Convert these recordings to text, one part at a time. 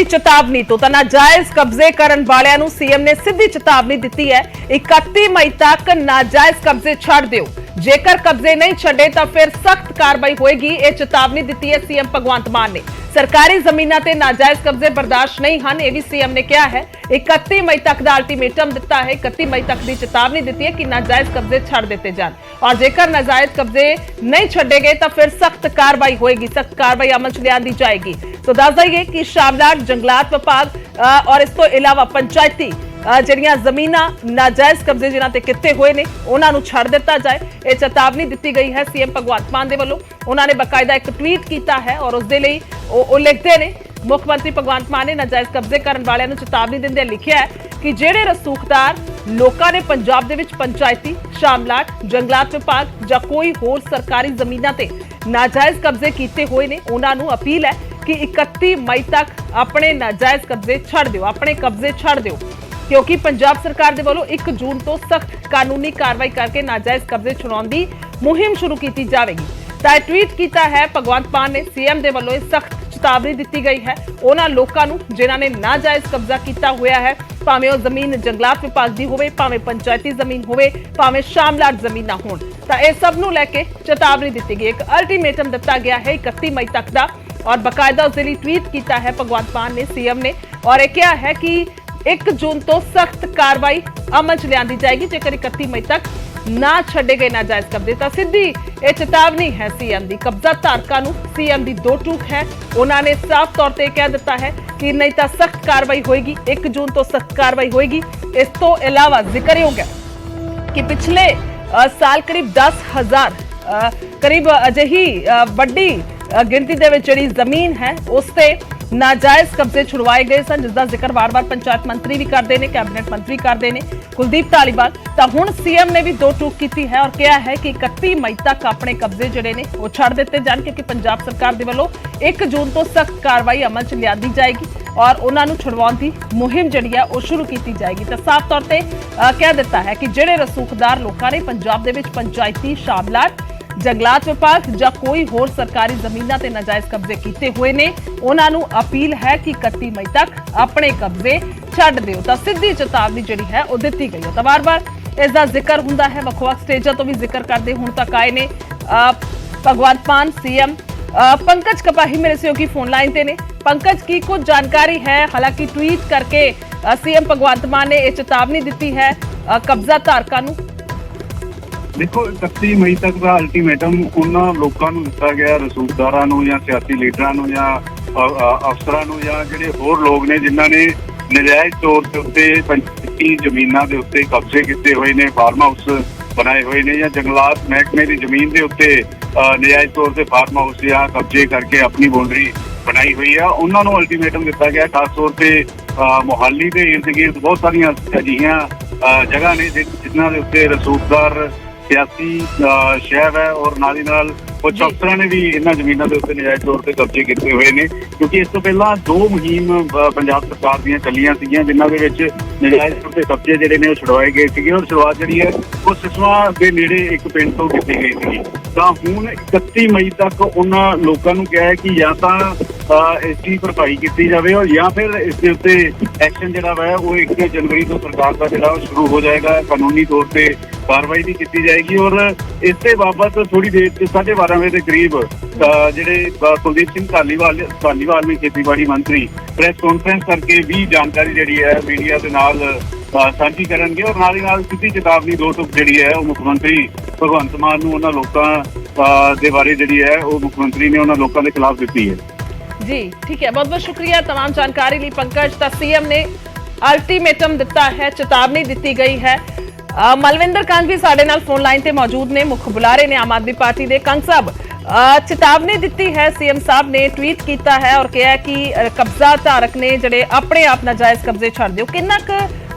चेतावनी तो नाजायज कब्जे करन वालियां नूं सीएम ने सीधी चेतावनी दी है। 31 मई तक नाजायज कब्जे छड़ दिओ, जेकर कब्जे नहीं छड़े तो फिर सख्त कार्रवाई होएगी। यह चेतावनी दी है सीएम भगवंत मान ने। सरकारी जमीनों ते नाजायज कब्जे बर्दाश्त नहीं हैं, यह भी सीएम ने कहा है। 31 मई तक का अल्टीमेटम दिता है। 31 मई तक की चेतावनी दी है कि नाजायज कब्जे छड़ दिते जान और जेकर नाजायज कब्जे नहीं छड़े गए तो फिर सख्त कार्रवाई होएगी, सख्त कार्रवाई अमल च लियांदी जाएगी। तो दस दईए कि शामलाट जंगलात विभाग और इस तो इलावा पंचायती ਜਿਹੜੀਆਂ ਜ਼ਮੀਨਾਂ ਨਾਜਾਇਜ਼ ਕਬਜ਼ੇ ਜਿਨ੍ਹਾਂ ਤੇ ਕੀਤੇ ਹੋਏ ਨੇ ਉਹਨਾਂ ਨੂੰ ਛੱਡ ਦਿੱਤਾ ਜਾਏ। ਇਹ ਚੇਤਾਵਨੀ ਦਿੱਤੀ ਗਈ ਹੈ ਸੀਐਮ ਭਗਵੰਤ ਮਾਨ ਦੇ ਵੱਲੋਂ। ਉਹਨਾਂ ਨੇ ਬਕਾਇਦਾ ਇੱਕ ਟਵੀਟ ਕੀਤਾ ਹੈ ਔਰ ਉਸ ਦੇ ਲਈ ਉਹ ਲਿਖਦੇ ਨੇ, ਮੁੱਖ ਮੰਤਰੀ ਭਗਵੰਤ ਮਾਨ ਨੇ ਨਾਜਾਇਜ਼ ਕਬਜ਼ੇ ਕਰਨ ਵਾਲਿਆਂ ਨੂੰ ਚੇਤਾਵਨੀ ਦਿੰਦੇ ਲਿਖਿਆ ਹੈ ਕਿ ਜਿਹੜੇ ਰਸੂਖਦਾਰ ਲੋਕਾਂ ਨੇ ਪੰਜਾਬ ਦੇ ਵਿੱਚ ਪੰਚਾਇਤੀ, ਸ਼ਾਮਲਾਟ, ਜੰਗਲਾਤ ਵਿਭਾਗ ਜਾਂ ਕੋਈ ਹੋਰ ਸਰਕਾਰੀ ਜ਼ਮੀਨਾਂ ਤੇ ਨਾਜਾਇਜ਼ ਕਬਜ਼ੇ ਕੀਤੇ ਹੋਏ ਨੇ ਉਹਨਾਂ ਨੂੰ ਅਪੀਲ ਹੈ ਕਿ 31 ਮਈ ਤੱਕ ਆਪਣੇ ਨਾਜਾਇਜ਼ ਕਬਜ਼ੇ ਛੱਡ ਦਿਓ, ਆਪਣੇ ਕਬਜ਼ੇ ਛੱਡ ਦਿਓ, क्योंकि पंजाब सरकार दे वालों 1 जून तो सख्त कानूनी कार्रवाई करके नाजायज कब्जे छुड़ाउण दी मुहिम शुरू की जाएगी। तो ट्वीट किया है भगवंत मान ने सीएम दे वालों सख्त चेतावनी दी गई है उन्हां लोकां नूं जिन्हां ने नाजायज कब्जा किया हुआ है, भावें वो जमीन जंगलात विभाग की होवे, भावें पंचायती जमीन होवे, भावें शामलाट जमीनां होण। तो यह सब नूं लैके चेतावनी दी गई, एक अल्टीमेटम दिता गया है 31 मई तक का और बकायदा उसके लिए ट्वीट किया है भगवंत मान ने सीएम ने और यह क्या है कि 1 जून तो सख्त कार्रवाई अमल च लियांदी जाएगी जेकर 31 मई तक ना छड़े गए नाजायज कब्जे। तो सीधी यह चेतावनी है सीएम की। कब्जा धारकों को सीएम की दो टूक है, उन्होंने साफ तौर पर कह दिता है कि नहीं तो सख्त कार्रवाई होएगी, 1 जून तो सख्त कार्रवाई होएगी। इस तो इलावा जिक्रयोग है कि पिछले साल करीब 10,000 करीब अजिही वड्डी गिनती दे विच जिहड़ी जमीन है उससे नाजायज कब्जे छुड़वाए गए सन, जिसका जिक्र बार बार पंचायत मंत्री भी करते हैं, कैबिनेट मंत्री करते हैं कुलदीप धालीवाल। तो हुण सीएम ने भी दो टूक की है और कहा है कि 31 मई तक अपने कब्जे जिहड़े ने वो छड़ दिते जाण, क्योंकि पंजाब सरकार दे वल्लों 1 जून तो सख्त कार्रवाई अमल च लियांदी जाएगी और उन्हां नूं छुड़वाउण दी मुहिम जिहड़ी है वो शुरू की जाएगी। तो साफ तौर पर कह दिता है कि जिहड़े रसूखदार लोकां ने पंजाब दे विच पंचायती, शामलाट, जंगलात विभाग या कोई होर सरकारी जमीनों ते नाजायज कब्जे किए हुए ने उन्हां नूं अपील है कि 31 मई तक अपने कब्जे छड्ड दिओ। तो सीधी चेतावनी जिहड़ी है वो दी गई है। तो बार बार इसका जिक्र हुंदा है, वख-वख स्टेजां तो भी जिक्र करते हुण तक आए ने भगवंत मान, सीएम। पंकज कपाही मेरे सहयोगी फोन लाइन ते ने। पंकज की कुछ जानकारी है? हालांकि ट्वीट करके सीएम भगवंत मान ने यह चेतावनी दी है कब्जा धारकों नूं। देखो 31 मई तक का अल्टीमेटम उन्होंने लोगों को दिता गया, रसूखदारों या सियासी लीडरों या अफसरों या जोड़े होर लोग ने जिन्होंने नजायज तौर के उत्ते पंचायती जमीनों के उत्ते कब्जे किए हुए ने, फार्म हाउस बनाए हुए ने या जंगलात महकमे की जमीन के उत्ते नजायज तौर से फार्म हाउस या कब्जे करके अपनी बाउंड्री बनाई हुई है, उन्होंने अल्टीमेटम दिता गया। खास तौर पर मोहाली के इर्द गिर्द बहुत सारिया अजिहियां जगह ने जिन्हों के उत्ते रसूखदार सियासी शहर है और नाल ही नाल कुछ अफसर ने भी इन्होंने जमीनों के उत्ते नजायज तौर पर कब्जे किए हुए हैं, क्योंकि इस तो पहला 2 मुहिम पंजाब सरकार दी चलियां सीगियां जिन्हां दे विच नजायज तौर पर कब्जे जिहड़े ने छुड़वाए गए थे और शुरुआत जिहड़ी है वो सिसवा के नेड़े एक पिंड तो की गई थी। तो हुण 31 मई तक उन्होंने लोगों को कहा है कि या तो इसकी भरपाई की जाए और या फिर इसके उत्ते एक्शन जिहड़ा वा वो 1 जनवरी तो सरकार का जिहड़ा शुरू हो जाएगा, कानूनी तौर पर कार्रवाई भी की जाएगी। और इसके बाबत थोड़ी देर 12:30 बजे के करीब जिहड़े कुलदीप सिंह धालीवाल ने खेतीबाड़ी मंत्री प्रेस कॉन्फ्रेंस करके भी जानकारी जिहड़ी है मीडिया के नाल साझी करेंगे और नाल ही नाल सीधी चेतावनी दो टुक जिहड़ी है मुख्यमंत्री भगवंत मान नूं उन्हां लोकां दे बारे जिहड़ी है वो मुख्यमंत्री ने उन्हां लोकां दे खिलाफ दित्ती है। जी ठीक है, बहुत बहुत शुक्रिया तमाम जानकारी लिए पंकज। तो सीएम ने अल्टीमेटम दिता है, चेतावनी दी गई है। मलविंदर कंग भी साडे नाल फोन लाइन ते मौजूद ने, मुख बुलारे ने आम आदमी पार्टी के। कंग साहब, चेतावनी दी है सीएम साहब ने, ट्वीट किया है और कहा कि कब्जा धारक ने जिहड़े अपने आप नाजायज कब्जे छड्ड दिओ। किन्ना क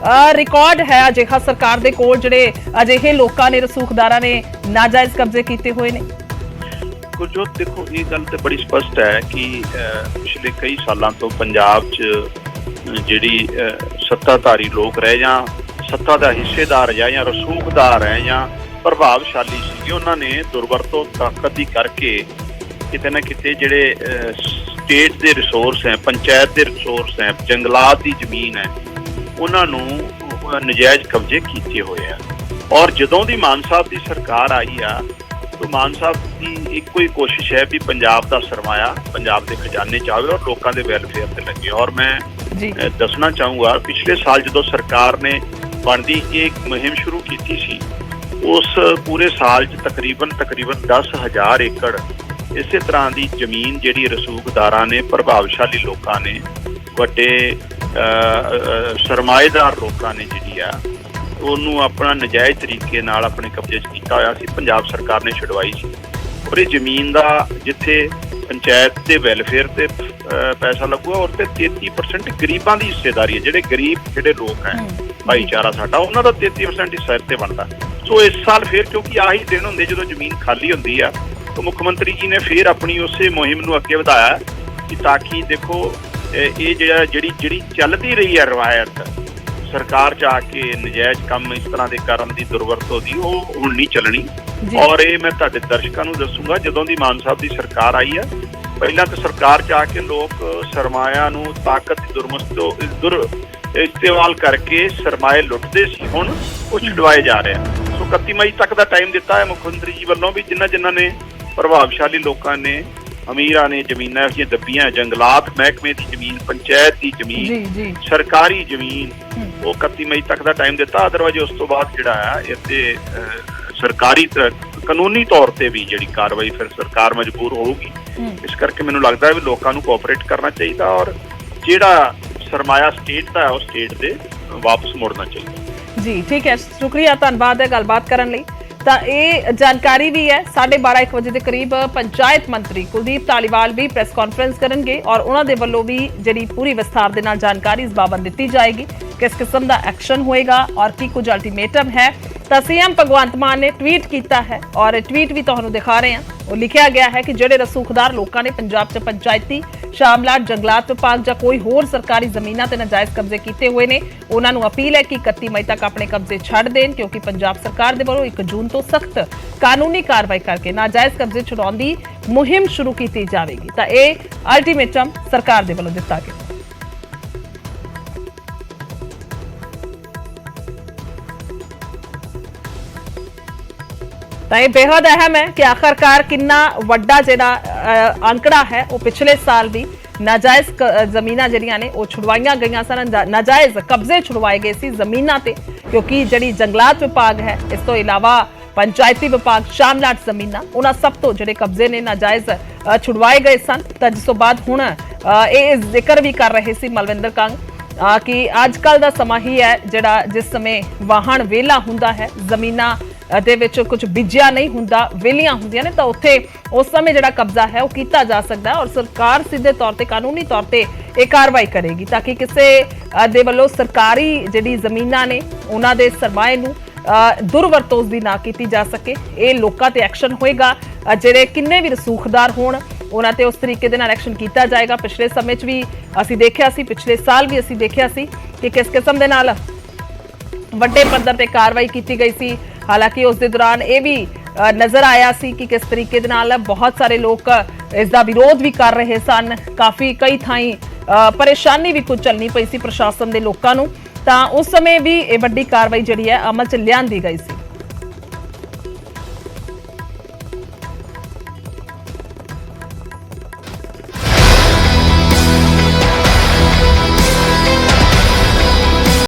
रिकॉर्ड है अजिहा सरकार दे कोल जिहड़े अजिहे लोकां ने, रसूखदारां ने नाजायज कब्जे किए हुए ने? गुरजोत, देखो ये गल तो बड़ी स्पष्ट है कि पिछले कई सालों तो पंजाब च जिहड़ी सत्ताधारी लोग रहे या सत्ता का हिस्सेदार है या रसूखदार है या प्रभावशाली सी, उन्होंने दुर्वरतों ताकत ही करके किते ना किते जिहड़े ਸਟੇਟ ਦੇ ਰਿਸੋਰਸ ਹੈ, ਪੰਚਾਇਤ ਦੇ ਰਿਸੋਰਸ ਹੈ, ਜੰਗਲਾਤ ਦੀ ਜ਼ਮੀਨ ਹੈ, ਉਹਨਾਂ ਨੂੰ ਨਜਾਇਜ਼ ਕਬਜ਼ੇ ਕੀਤੇ ਹੋਏ ਆ। ਔਰ ਜਦੋਂ ਦੀ ਮਾਨ ਸਾਹਿਬ ਦੀ ਸਰਕਾਰ ਆਈ ਆ ਤਾਂ ਮਾਨ ਸਾਹਿਬ ਦੀ ਇੱਕੋ ਹੀ ਕੋਸ਼ਿਸ਼ ਹੈ ਵੀ ਪੰਜਾਬ ਦਾ ਸਰਮਾਇਆ ਪੰਜਾਬ ਦੇ ਖਜ਼ਾਨੇ 'ਚ ਆਵੇ ਔਰ ਲੋਕਾਂ ਦੇ ਵੈਲਫੇਅਰ ਤੇ ਲੱਗੇ। ਔਰ ਮੈਂ ਦੱਸਣਾ ਚਾਹੂੰਗਾ, ਪਿਛਲੇ ਸਾਲ ਜਦੋਂ ਸਰਕਾਰ ਨੇ ਬਣਦੀ ਇੱਕ ਮੁਹਿੰਮ ਸ਼ੁਰੂ ਕੀਤੀ ਸੀ, ਉਸ ਪੂਰੇ ਸਾਲ 'ਚ ਤਕਰੀਬਨ 10,000 ਏਕੜ ਇਸੇ ਤਰ੍ਹਾਂ ਦੀ ਜ਼ਮੀਨ ਜਿਹੜੀ ਰਸੂਖਦਾਰਾਂ ਨੇ, ਪ੍ਰਭਾਵਸ਼ਾਲੀ ਲੋਕਾਂ ਨੇ, ਵੱਡੇ ਸਰਮਾਏਦਾਰ ਲੋਕਾਂ ਨੇ ਜਿਹੜੀ ਆ ਉਹਨੂੰ ਆਪਣਾ ਨਜਾਇਜ਼ ਤਰੀਕੇ ਨਾਲ ਆਪਣੇ ਕਬਜ਼ੇ 'ਚ ਕੀਤਾ ਹੋਇਆ ਸੀ, ਪੰਜਾਬ ਸਰਕਾਰ ਨੇ ਛੁਡਵਾਈ ਸੀ। ਔਰ ਇਹ ਜ਼ਮੀਨ ਦਾ ਜਿੱਥੇ ਪੰਚਾਇਤ ਦੇ ਵੈਲਫੇਅਰ ਤੇ ਪੈਸਾ ਲੱਗੂਗਾ, ਔਰ ਤੇ 33% ਗਰੀਬਾਂ ਦੀ ਹਿੱਸੇਦਾਰੀ ਹੈ। ਜਿਹੜੇ ਲੋਕ ਹੈ ਭਾਈਚਾਰਾ ਸਾਡਾ, ਉਹਨਾਂ ਦਾ 33% ਹਿੱਸਾ ਇੱਥੇ ਬਣਦਾ। ਸੋ ਇਸ ਸਾਲ ਫਿਰ ਕਿਉਂਕਿ ਆਹੀ ਦਿਨ ਹੁੰਦੇ ਜਦੋਂ ਜ਼ਮੀਨ ਖਾਲੀ ਹੁੰਦੀ ਆ, ਤਾਂ ਮੁੱਖ ਮੰਤਰੀ ਜੀ ਨੇ ਫਿਰ ਆਪਣੀ ਉਸੇ ਮੁਹਿੰਮ ਨੂੰ ਅੱਗੇ ਵਧਾਇਆ ਕਿ ਤਾਂ ਕਿ ਦੇਖੋ ਇਹ ਜਿਹੜੀ ਚੱਲਦੀ ਰਹੀ ਹੈ ਰਵਾਇਤ, ਸਰਕਾਰ 'ਚ ਆ ਕੇ ਨਜਾਇਜ਼ ਕੰਮ ਇਸ ਤਰ੍ਹਾਂ ਦੇ ਕਰਨ ਦੀ, ਦੁਰਵਰਤੋਂ ਦੀ, ਉਹ ਹੁਣ ਨਹੀਂ ਚੱਲਣੀ। ਔਰ ਇਹ ਮੈਂ ਤੁਹਾਡੇ ਦਰਸ਼ਕਾਂ ਨੂੰ ਦੱਸੂਗਾ, ਜਦੋਂ ਦੀ ਮਾਨ ਸਾਹਿਬ ਦੀ ਸਰਕਾਰ ਆਈ ਆ, ਪਹਿਲਾਂ ਤਾਂ ਸਰਕਾਰ 'ਚ ਆ ਕੇ ਲੋਕ ਸਰਮਾਇਆ ਨੂੰ ਤਾਕਤ ਦੀ ਇਸਤੇਮਾਲ ਕਰਕੇ ਸਰਮਾਏ ਲੁੱਟਦੇ ਸੀ, ਹੁਣ ਉਹ ਛੁਡਵਾਏ ਜਾ ਰਹੇ ਆ। ਸੋ 31 ਮਈ ਤੱਕ ਦਾ ਟਾਈਮ ਦਿੱਤਾ ਹੈ ਮੁੱਖ ਮੰਤਰੀ ਜੀ ਵੱਲੋਂ ਵੀ ਜਿਨ੍ਹਾਂ ਨੇ ਪ੍ਰਭਾਵਸ਼ਾਲੀ ਲੋਕਾਂ ਨੇ, ਅਮੀਰਾਂ ਨੇ ਜ਼ਮੀਨਾਂ ਇਹ ਦੱਬੀਆਂ, ਜੰਗਲਾਤ ਮਹਿਕਮੇ ਦੀ ਜ਼ਮੀਨ, ਪੰਚਾਇਤ ਦੀ ਜ਼ਮੀਨ, ਸਰਕਾਰੀ ਜ਼ਮੀਨ, ਉਹ 31 ਮਈ ਤੱਕ ਦਾ ਟਾਈਮ ਦਿੱਤਾ। ਅਦਰਵਾਈਜ਼ ਉਸ ਤੋਂ ਬਾਅਦ ਜਿਹੜਾ ਆ ਇੱਥੇ ਸਰਕਾਰੀ ਕਾਨੂੰਨੀ ਤੌਰ ਤੇ ਵੀ ਜਿਹੜੀ ਕਾਰਵਾਈ ਫਿਰ ਸਰਕਾਰ ਮਜਬੂਰ ਹੋਊਗੀ। ਇਸ ਕਰਕੇ ਮੈਨੂੰ ਲੱਗਦਾ ਹੈ ਵੀ ਲੋਕਾਂ ਨੂੰ ਕੋਆਪਰੇਟ ਕਰਨਾ ਚਾਹੀਦਾ ਔਰ ਜਿਹੜਾ ਸਰਮਾਇਆ ਸਟੇਟ ਦਾ ਹੈ ਉਹ ਸਟੇਟ ਦੇ ਵਾਪਸ ਮੁੜਨਾ ਚਾਹੀਦਾ। ਜੀ ਠੀਕ ਹੈ, ਸ਼ੁਕਰੀਆ, ਧੰਨਵਾਦ ਹੈ ਗੱਲਬਾਤ ਕਰਨ ਲਈ। ਤਾਂ ਇਹ ਜਾਣਕਾਰੀ ਵੀ ਹੈ 12:30 ਵਜੇ ਦੇ ਕਰੀਬ ਪੰਚਾਇਤ ਮੰਤਰੀ ਕੁਲਦੀਪ ਧਾਲੀਵਾਲ ਵੀ ਪ੍ਰੈਸ ਕਾਨਫਰੰਸ ਕਰਨਗੇ ਔਰ ਉਹਨਾਂ ਦੇ ਵੱਲੋਂ ਵੀ ਜਿਹੜੀ ਪੂਰੀ ਵਿਸਥਾਰ ਦੇ ਨਾਲ ਜਾਣਕਾਰੀ ਇਸ ਬਾਬਤ ਦਿੱਤੀ ਜਾਏਗੀ, ਕਿਸ ਕਿਸਮ ਦਾ ਐਕਸ਼ਨ ਹੋਏਗਾ ਔਰ ਕੀ ਕੁਝ ਅਲਟੀਮੇਟਮ ਹੈ। ਤਾਂ ਸੀਐਮ ਭਗਵੰਤ ਮਾਨ ਨੇ ਟਵੀਟ ਕੀਤਾ ਹੈ ਔਰ ਟਵੀਟ ਵੀ ਤੁਹਾਨੂੰ ਦਿਖਾ ਰਹੇ ਹਾਂ। ਉਹ ਲਿਖਿਆ ਗਿਆ ਹੈ ਕਿ ਜਿਹੜੇ ਰਸੂਖਦਾਰ ਲੋਕਾਂ ਨੇ ਪੰਜਾਬ 'ਚ ਪੰਚਾਇਤੀ, ਸ਼ਾਮਲਾਟ, ਜੰਗਲਾਤ ਵਿਭਾਗ ਜਾਂ ਕੋਈ ਹੋਰ ਸਰਕਾਰੀ ਜ਼ਮੀਨਾਂ ਤੇ ਨਾਜਾਇਜ਼ ਕਬਜ਼ੇ ਕੀਤੇ ਹੋਏ ਨੇ, ਉਹਨਾਂ ਨੂੰ ਅਪੀਲ ਹੈ ਕਿ 31 ਮਈ ਤੱਕ ਆਪਣੇ ਕਬਜ਼ੇ ਛੱਡ ਦੇਣ, ਕਿਉਂਕਿ ਪੰਜਾਬ ਸਰਕਾਰ ਦੇ ਵੱਲੋਂ 1 ਜੂਨ ਤੋਂ ਸਖਤ ਕਾਨੂੰਨੀ ਕਾਰਵਾਈ ਕਰਕੇ ਨਾਜਾਇਜ਼ ਕਬਜ਼ੇ ਛੁਡਾਉਣ ਦੀ ਮੁਹਿੰਮ ਸ਼ੁਰੂ ਕੀਤੀ ਜਾਵੇਗੀ। ਤਾਂ ਇਹ ਅਲਟੀਮੇਟਮ ਸਰਕਾਰ ਦੇ ਵੱਲੋਂ ਦਿੱਤਾ ਗਿਆ। ਤਾਂ ਇਹ ਬੇहद ਅਹਿਮ ਹੈ ਕਿ ਆਖਰਕਾਰ ਕਿੰਨਾ ਵੱਡਾ ਜਿਹੜਾ ਅੰਕੜਾ ਹੈ ਉਹ ਪਿਛਲੇ ਸਾਲ ਵੀ ਨਾਜਾਇਜ਼ ਜ਼ਮੀਨਾਂ ਜਿਹੜੀਆਂ ਨੇ ਉਹ ਛੁਡਵਾਈਆਂ ਗਈਆਂ ਸਨ, ਨਾਜਾਇਜ਼ ਕਬਜ਼ੇ ਛੁਡਵਾਏ ਗਏ ਸੀ ਜ਼ਮੀਨਾਂ ਤੇ, ਕਿਉਂਕਿ ਜਿਹੜੀ ਜੰਗਲਾਤ ਵਿਭਾਗ ਹੈ, ਇਸ ਤੋਂ ਇਲਾਵਾ ਪੰਚਾਇਤੀ ਵਿਭਾਗ, ਸ਼ਾਮਲਾਟ ਜ਼ਮੀਨਾਂ, ਉਹਨਾਂ ਸਭ ਤੋਂ ਜਿਹੜੇ ਕਬਜ਼ੇ ਨੇ ਨਾਜਾਇਜ਼ ਛੁਡਵਾਏ ਗਏ ਸਨ। ਤਾਂ ਜਿਸ ਤੋਂ ਬਾਅਦ ਹੁਣ ਇਹ ਜ਼ਿਕਰ ਵੀ ਕਰ ਰਹੇ ਸੀ ਮਲਵਿੰਦਰ ਕੰਗ ਕਿ ਅੱਜ ਕੱਲ ਦਾ ਸਮਾਂ ਹੀ ਹੈ ਜਿਹੜਾ ਜਿਸ ਸਮੇਂ ਵਾਹਣ ਵਿਹਲਾ ਹੁੰਦਾ ਹੈ, ਜ਼ਮੀਨਾਂ ਦੇ ਵਿੱਚ ਕੁਝ ਬੀਜਿਆ ਨਹੀਂ ਹੁੰਦਾ, ਵਿਹਲੀਆਂ ਹੁੰਦੀਆਂ ਨੇ, ਤਾਂ ਉੱਥੇ ਉਸ ਸਮੇਂ ਜਿਹੜਾ ਕਬਜ਼ਾ ਹੈ ਉਹ ਕੀਤਾ ਜਾ ਸਕਦਾ ਔਰ ਸਰਕਾਰ ਸਿੱਧੇ ਤੌਰ ਤੇ, ਕਾਨੂੰਨੀ ਤੌਰ ਤੇ ਇਹ ਕਾਰਵਾਈ ਕਰੇਗੀ ਤਾਂ ਕਿ ਕਿਸੇ ਦੇ ਵੱਲੋਂ ਸਰਕਾਰੀ ਜਿਹੜੀ ਜ਼ਮੀਨਾਂ ਨੇ ਉਹਨਾਂ ਦੇ ਸਰਮਾਏ ਨੂੰ ਦੁਰਵਰਤੋਂ ਦੀ ਨਾ ਕੀਤੀ ਜਾ ਸਕੇ। ਇਹ ਲੋਕਾਂ ਤੇ ਐਕਸ਼ਨ ਹੋਏਗਾ, ਜਿਹੜੇ ਕਿੰਨੇ ਵੀ ਰਸੂਖਦਾਰ ਹੋਣ ਉਹਨਾਂ ਤੇ ਉਸ ਤਰੀਕੇ ਦੇ ਨਾਲ ਐਕਸ਼ਨ ਕੀਤਾ ਜਾਏਗਾ। ਪਿਛਲੇ ਸਮੇਂ 'ਚ ਵੀ ਅਸੀਂ ਦੇਖਿਆ ਸੀ, ਪਿਛਲੇ ਸਾਲ ਵੀ ਅਸੀਂ ਦੇਖਿਆ ਸੀ ਕਿ ਕਿਸ ਕਿਸਮ ਦੇ ਨਾਲ ਵੱਡੇ ਪੱਧਰ ਤੇ ਕਾਰਵਾਈ ਕੀਤੀ ਗਈ ਸੀ। ਹਾਲਾਂਕਿ ਉਸ ਦੇ ਦੌਰਾਨ ਇਹ ਵੀ ਨਜ਼ਰ ਆਇਆ ਸੀ ਕਿ ਕਿਸ ਤਰੀਕੇ ਦੇ ਨਾਲ ਬਹੁਤ ਸਾਰੇ ਲੋਕ ਇਸ ਦਾ ਵਿਰੋਧ ਵੀ ਕਰ ਰਹੇ ਸਨ, ਕਾਫੀ ਕਈ ਥਾਈਂ ਪਰੇਸ਼ਾਨੀ ਵੀ ਕੁਝ ਝੱਲਣੀ ਪਈ ਸੀ ਪ੍ਰਸ਼ਾਸਨ ਦੇ ਲੋਕਾਂ ਨੂੰ। ਤਾਂ ਉਸ ਸਮੇਂ ਵੀ ਇਹ ਵੱਡੀ ਕਾਰਵਾਈ ਜਿਹੜੀ ਹੈ ਅਮਲ 'ਚ ਲਿਆਂਦੀ ਗਈ ਸੀ।